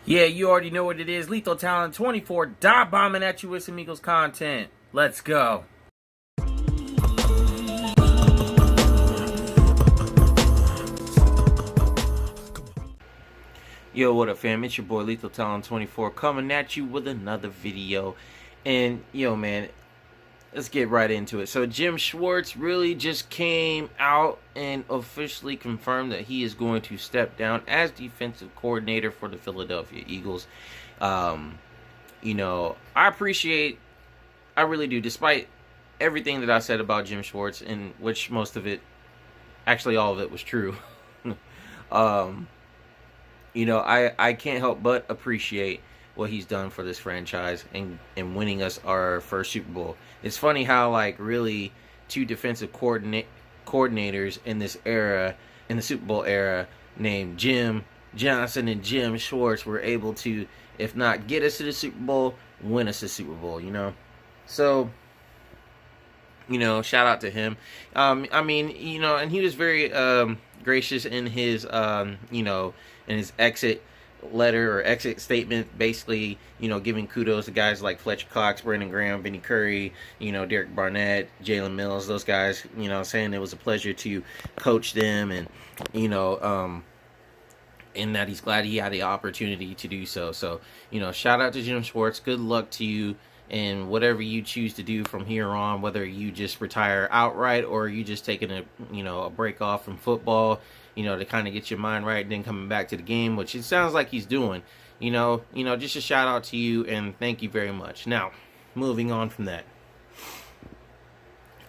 Yeah, you already know what it is. Lethal Talent 24, dive bombing at you with some Eagles content. Let's go. Yo, what up, fam? It's your boy Lethal Talent 24 coming at you with another video. And, yo, man, let's get right into it. So, Jim Schwartz really just came out and officially confirmed that he is going to step down as defensive coordinator for the Philadelphia Eagles. I really do, despite everything that I said about Jim Schwartz, in which most of it, actually all of it was true. I can't help but appreciate what he's done for this franchise and winning us our first Super Bowl. It's funny how, like, really two defensive coordinators in this era, in the Super Bowl era, named Jim Johnson and Jim Schwartz were able to, if not get us to the Super Bowl, win us the Super Bowl, So, shout out to him. And he was very gracious in his, in his exit letter or exit statement, basically, giving kudos to guys like Fletcher Cox, Brandon Graham, Vinny Curry, Derek Barnett, Jalen Mills, those guys, saying it was a pleasure to coach them and, and that he's glad he had the opportunity to do so. So, shout out to Jim Schwartz. Good luck to you in whatever you choose to do from here on, whether you just retire outright or you just taking a break off from football, to kind of get your mind right and then coming back to the game, which it sounds like he's doing. Just a shout out to you and thank you very much. Now, moving on from that.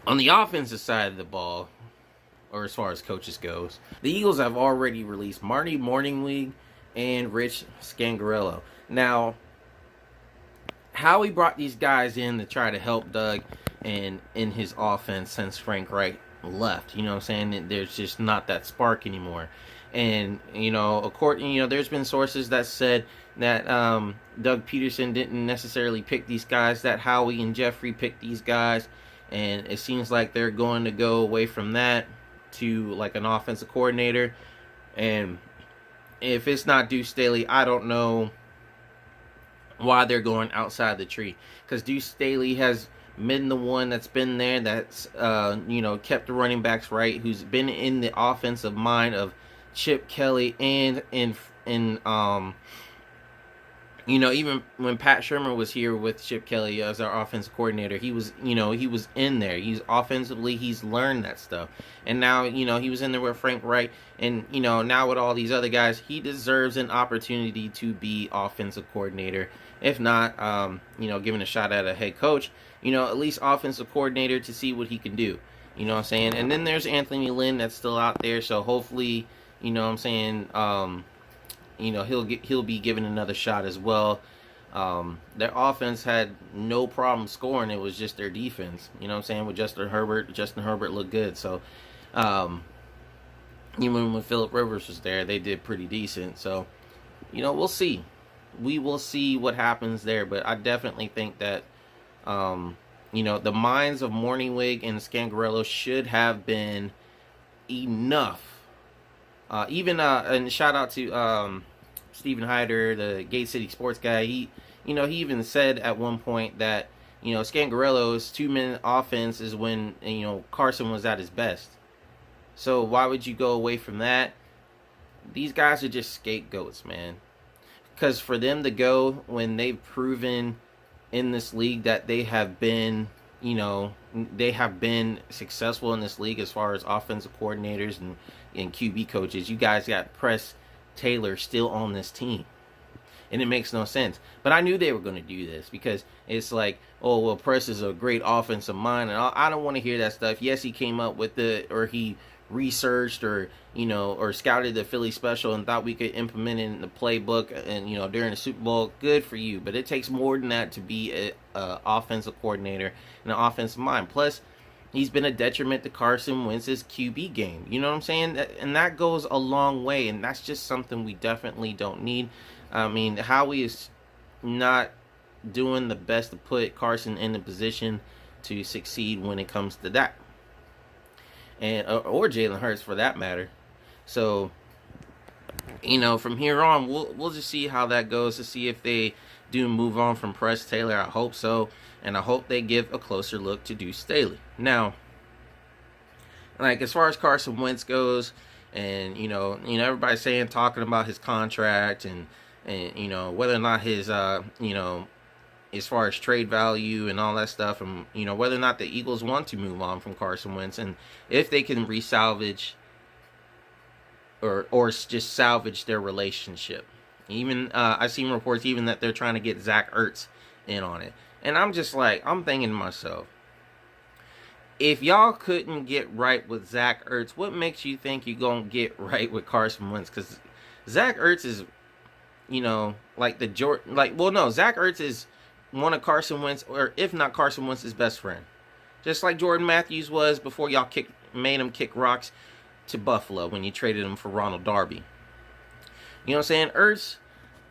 On the offensive side of the ball, or as far as coaches goes, the Eagles have already released Marty Morningweg and Rich Scangarello. Now, how he brought these guys in to try to help Doug and in his offense since Frank Reich left, there's just not that spark anymore. And there's been sources that said that Doug Peterson didn't necessarily pick these guys, that Howie and Jeffrey picked these guys, and it seems like they're going to go away from that to like an offensive coordinator. And if it's not Duce Staley, I don't know why they're going outside the tree, because Duce Staley has been the one that's been there, that's kept the running backs right, who's been in the offensive mind of Chip Kelly, and even when Pat Shermer was here with Chip Kelly as our offensive coordinator, he was in there. He's offensively, he's learned that stuff. And now, he was in there with Frank Reich, and, now with all these other guys, he deserves an opportunity to be offensive coordinator. If not, given a shot at a head coach, at least offensive coordinator to see what he can do. You know what I'm saying? And then there's Anthony Lynn that's still out there, so hopefully, he'll be given another shot as well. Their offense had no problem scoring. It was just their defense. With Justin Herbert looked good. So, even when Phillip Rivers was there, they did pretty decent. So, we'll see. We will see what happens there. But I definitely think that, the minds of Morningweg and Scangarello should have been enough. And shout out to Stephen Hyder, the Gate City Sports guy. He even said at one point that, Scangarello's 2-minute offense is when, Carson was at his best. So why would you go away from that? These guys are just scapegoats, man. Because for them to go when they've proven in this league that they have been, successful in this league as far as offensive coordinators and QB coaches. You guys got Press Taylor still on this team, and it makes no sense. But I knew they were going to do this, because it's like, oh, well, Press is a great offensive mind, and I don't want to hear that stuff. Yes, he came up with or he researched or scouted the Philly special and thought we could implement it in the playbook and during the Super Bowl. Good for you, but it takes more than that to be a offensive coordinator and an offensive mind. Plus, he's been a detriment to Carson Wentz's QB game. You know what I'm saying? And that goes a long way, and that's just something we definitely don't need. I mean, Howie is not doing the best to put Carson in the position to succeed when it comes to that. And or Jalen Hurts, for that matter. So, from here on, we'll just see how that goes to see if they do move on from Press Taylor. I hope so, and I hope they give a closer look to Duce Staley. Now, like as far as Carson Wentz goes, and everybody's talking about his contract and whether or not his as far as trade value and all that stuff, and whether or not the Eagles want to move on from Carson Wentz, and if they can resalvage or just salvage their relationship. Even I've seen reports even that they're trying to get Zach Ertz in on it, and I'm just like, I'm thinking to myself, if y'all couldn't get right with Zach Ertz, what makes you think you're gonna get right with Carson Wentz? Because Zach Ertz is, Zach Ertz is one of Carson Wentz, or if not Carson Wentz's best friend. Just like Jordan Matthews was before y'all made him kick rocks to Buffalo when you traded him for Ronald Darby. You know what I'm saying? Ertz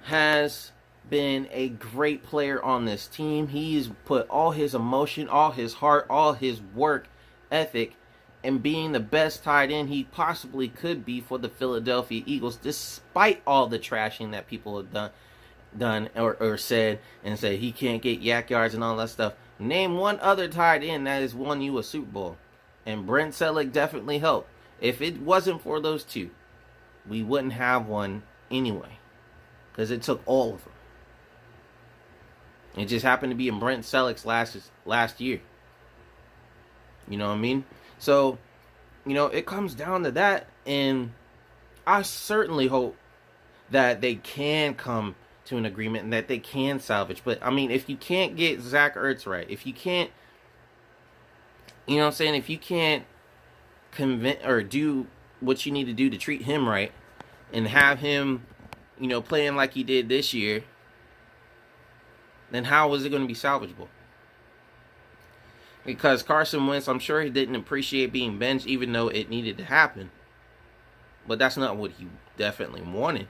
has been a great player on this team. He's put all his emotion, all his heart, all his work ethic in being the best tight end he possibly could be for the Philadelphia Eagles, despite all the trashing that people have done or said, and say he can't get yak yards and all that stuff. Name one other tight end that has won you a Super Bowl, and Brent Selleck definitely helped. If it wasn't for those two, we wouldn't have one anyway, because it took all of them. It just happened to be in Brent Selleck's last year. You know what I mean? So, it comes down to that, and I certainly hope that they can come to an agreement and that they can salvage. But, I mean, if you can't get Zach Ertz right, if you can't, if you can't convince or do what you need to do to treat him right and have him, playing like he did this year, then how is it going to be salvageable? Because Carson Wentz, I'm sure he didn't appreciate being benched, even though it needed to happen. But that's not what he definitely wanted.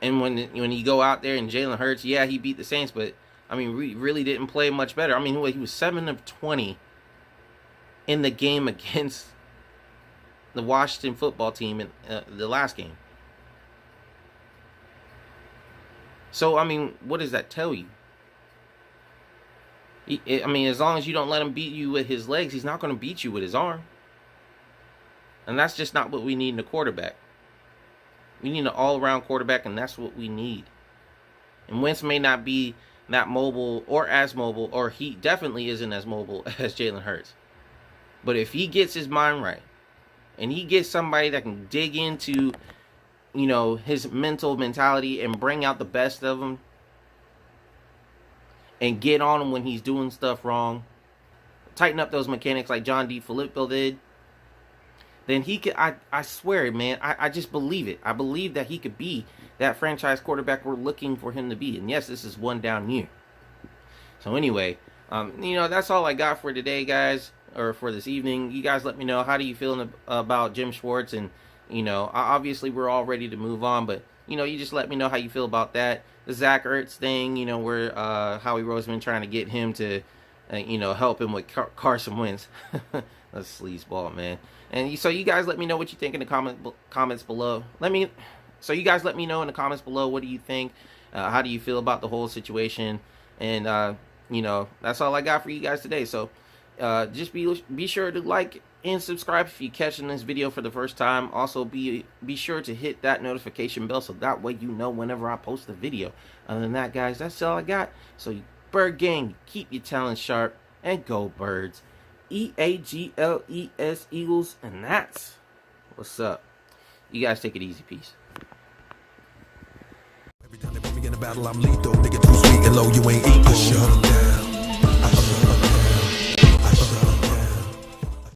And when you go out there and Jalen Hurts, yeah, he beat the Saints, but, I mean, we really didn't play much better. I mean, he was 7 of 20 in the game against the Washington football team in the last game. So, I mean, what does that tell you? As long as you don't let him beat you with his legs, he's not going to beat you with his arm. And that's just not what we need in a quarterback. We need an all-around quarterback, and that's what we need. And Wentz may not be that mobile or as mobile, or he definitely isn't as mobile as Jalen Hurts. But if he gets his mind right, and he gets somebody that can dig into his mentality and bring out the best of him and get on him when he's doing stuff wrong, tighten up those mechanics like John D. Filippo did, then he could, I swear, man, I just believe it. I believe that he could be that franchise quarterback we're looking for him to be. And yes, this is one down year. So anyway, that's all I got for today, guys, or for this evening. You guys let me know, how do you feel about Jim Schwartz? And obviously we're all ready to move on, but you just let me know how you feel about that. The Zach Ertz thing, where Howie Roseman trying to get him to help him with Carson Wentz. That's sleazeball, man. And so you guys let me know what you think in the comments below. So you guys let me know in the comments below, what do you think? How do you feel about the whole situation? And that's all I got for you guys today. So just be sure to like and subscribe if you're catching this video for the first time. Also, be sure to hit that notification bell so that way you know whenever I post a video. Other than that, guys, that's all I got. So, Bird Gang, keep your talent sharp and go Birds. EAGLES, Eagles, and that's what's up. You guys take it easy. Peace. Every time they put me in a battle, I'm lethal. Nigga too sweet and low, you ain't equal. Shut 'em down.